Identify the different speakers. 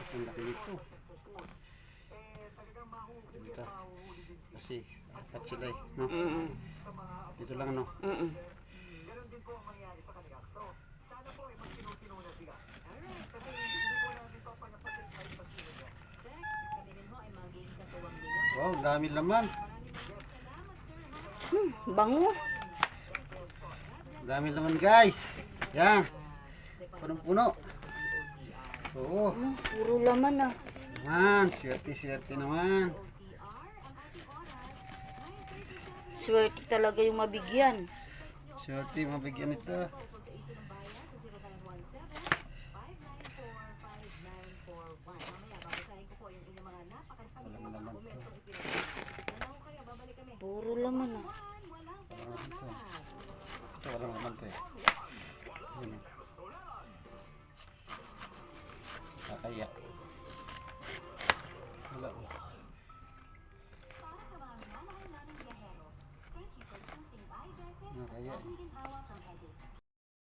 Speaker 1: Ang laki nito. Dito. Kasi apat sila eh, no? Dito lang, no? Wow, dami laman.
Speaker 2: Bango.
Speaker 1: Dami laman, guys. Yan. Punong-puno. Oo.
Speaker 2: Puro laman ah.
Speaker 1: Naman, swerte-swerte naman.
Speaker 2: Swerte talaga yung mabigyan.
Speaker 1: Swerte, mabigyan ito. Walang laman to.
Speaker 2: Puro laman ah.
Speaker 1: Walang laman to. Ito, walang laman to eh. Yun eh. Kakaya. Wala oh. Nakaya eh.